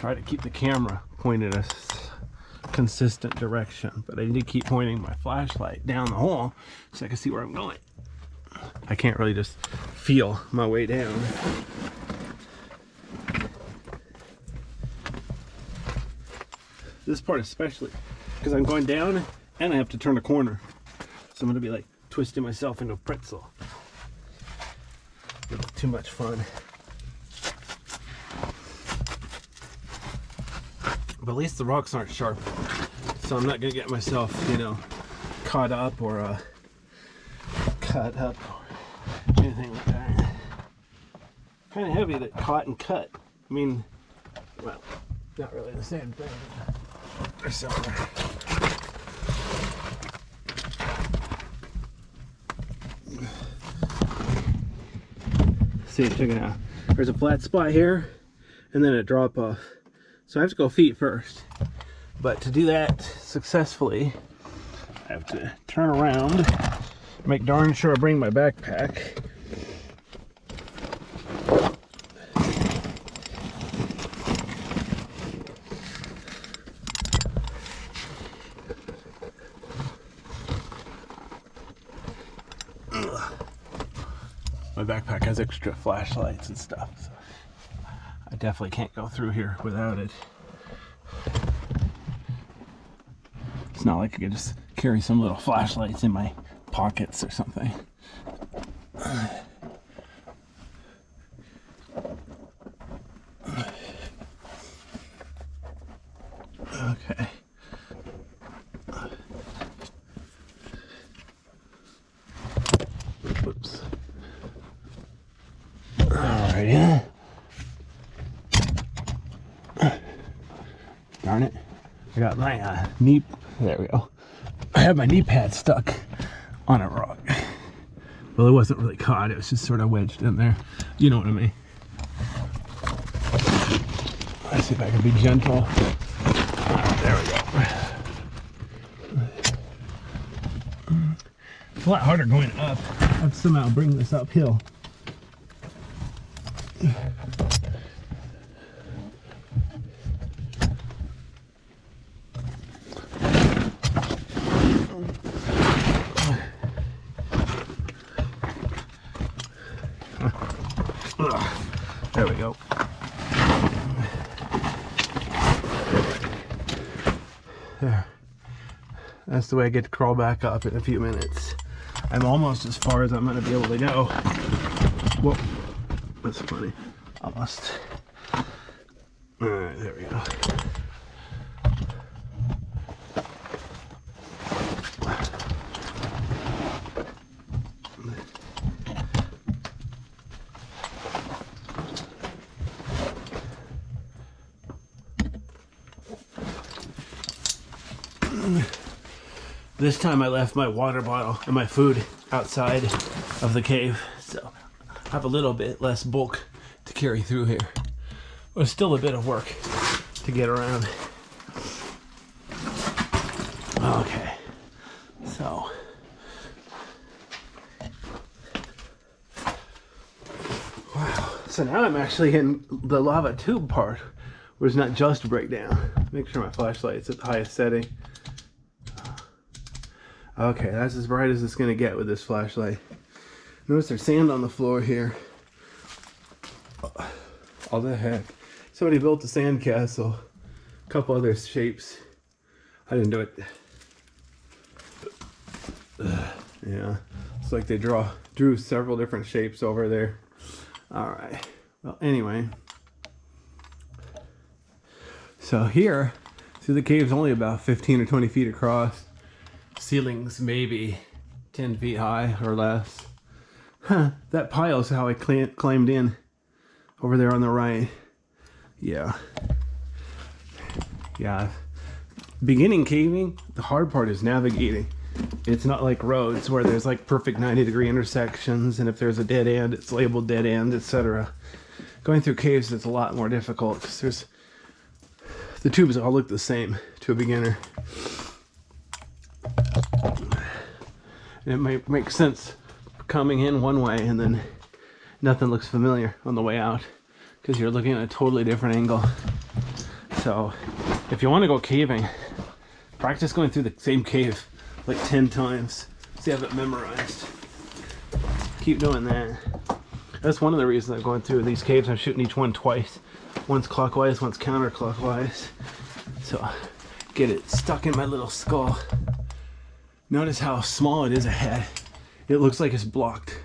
try to keep the camera pointed a consistent direction, but I need to keep pointing my flashlight down the hole so I can see where I'm going. I can't really just feel my way down. This part especially, because I'm going down and I have to turn a corner. So I'm going to be like twisting myself into a pretzel. It's too much fun. But at least the rocks aren't sharp. So I'm not going to get myself, you know, caught up or cut up or anything like that. Kind of heavy that caught and cut. I mean, well, not really the same thing. They're similar. See, check it out. There's a flat spot here and then a drop off. So I have to go feet first. But to do that successfully, I have to turn around, make darn sure I bring my backpack. My backpack has extra flashlights and stuff, so I definitely can't go through here without it. It's not like I could just carry some little flashlights in my pockets or something. Okay. Whoops. Alrighty. Darn it. I got my knee. There we go. I have my knee pad stuck on a rock. Well, it wasn't really caught. It was just sort of wedged in there. You know what I mean. Let's see if I can be gentle. There we go. It's a lot harder going up. I have to somehow bring this uphill. There we go. There. That's the way I get to crawl back up in a few minutes. I'm almost as far as I'm going to be able to go. Whoa. That's funny. Almost. Alright, there we go. This time I left my water bottle and my food outside of the cave, so I have a little bit less bulk to carry through here. But it's still a bit of work to get around. Okay, so wow. So now I'm actually in the lava tube part, where it's not just a breakdown. Make sure my flashlight's at the highest setting. Okay, that's as bright as it's gonna get with this flashlight. Notice there's sand on the floor here. All the heck. Somebody built a sand castle. A couple other shapes. I didn't do it. Yeah, it's like they drew several different shapes over there. All right, well anyway. So here, see the cave's only about 15 or 20 feet across. Ceilings maybe 10 feet high or less. Huh, that pile is how I climbed in over there on the right. Yeah. Yeah. Beginning caving, the hard part is navigating. It's not like roads where there's like perfect 90-degree intersections, and if there's a dead end, it's labeled dead end, etc. Going through caves is a lot more difficult because the tubes all look the same to a beginner. And it might make sense coming in one way and then nothing looks familiar on the way out because you're looking at a totally different angle. So if you want to go caving, practice going through the same cave like 10 times. So you have it memorized. Keep doing that. That's one of the reasons I'm going through these caves. I'm shooting each one twice. Once clockwise, once counterclockwise. So get it stuck in my little skull. Notice how small it is ahead. It looks like it's blocked.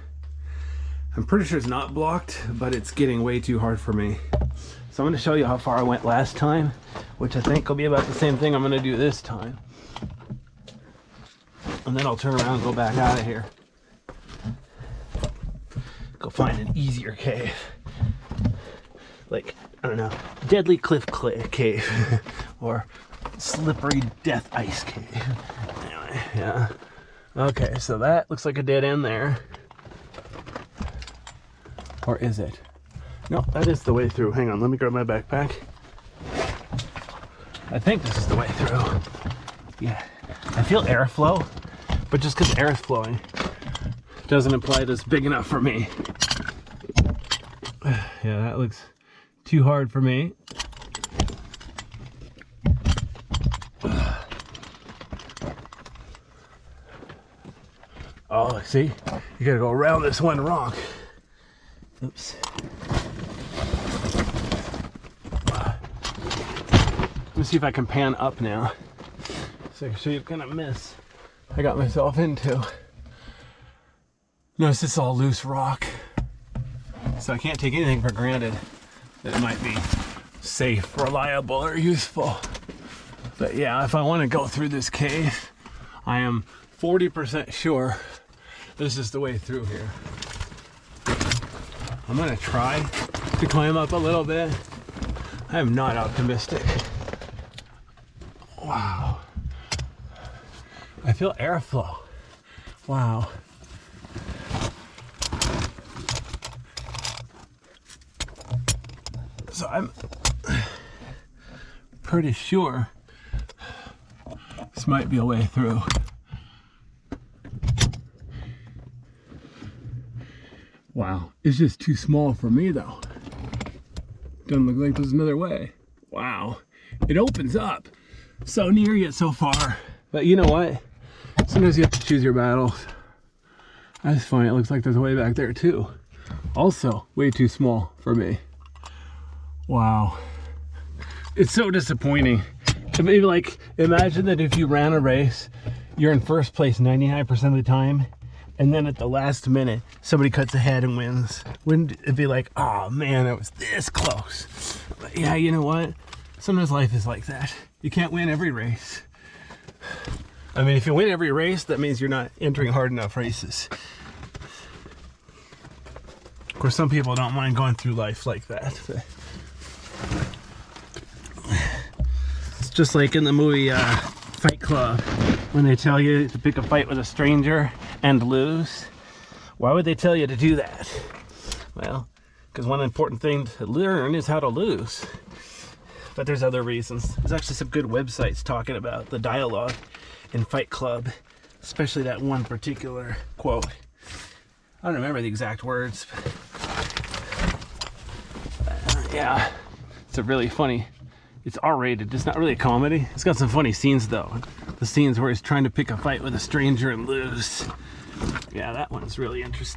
I'm pretty sure it's not blocked, but it's getting way too hard for me. So I'm going to show you how far I went last time, which I think will be about the same thing I'm going to do this time. And then I'll turn around and go back out of here. Go find an easier cave. Like, I don't know, Deadly Cliff Cave. Or Slippery Death Ice Cave. Anyway, yeah. Okay, so that looks like a dead end there. Or is it? No, that is the way through. Hang on, let me grab my backpack. I think this is the way through. Yeah, I feel airflow, but just because air is flowing doesn't imply that it's big enough for me. Yeah, that looks too hard for me. Oh, see? You gotta go around this one rock. Oops. Let me see if I can pan up now, so I can show you what kind of mess I got myself into. Notice it's all loose rock, so I can't take anything for granted that it might be safe, reliable, or useful. But yeah, if I want to go through this cave, I am 40% sure this is the way through here. I'm gonna try to climb up a little bit. I am not optimistic. Wow. I feel airflow. Wow. So I'm pretty sure this might be a way through. Wow, it's just too small for me though. Doesn't look like there's another way. Wow, it opens up so near yet so far. But you know what? Sometimes you have to choose your battles. That's fine, it looks like there's a way back there too. Also, way too small for me. Wow. It's so disappointing. To me, like, imagine that if you ran a race, you're in first place 99% of the time, and then at the last minute, somebody cuts ahead and wins. Wouldn't it be like, oh man, that was this close? But yeah, you know what? Sometimes life is like that. You can't win every race. I mean, if you win every race, that means you're not entering hard enough races. Of course, some people don't mind going through life like that. But it's just like in the movie Fight Club, when they tell you to pick a fight with a stranger and lose. Why would they tell you to do that? Well, because one important thing to learn is how to lose. But there's other reasons. There's actually some good websites talking about the dialogue in Fight Club, especially that one particular quote. I don't remember the exact words. But, yeah, it's a really funny. It's R-rated. It's not really a comedy. It's got some funny scenes though. The scenes where he's trying to pick a fight with a stranger and lose. Yeah, that one's really interesting.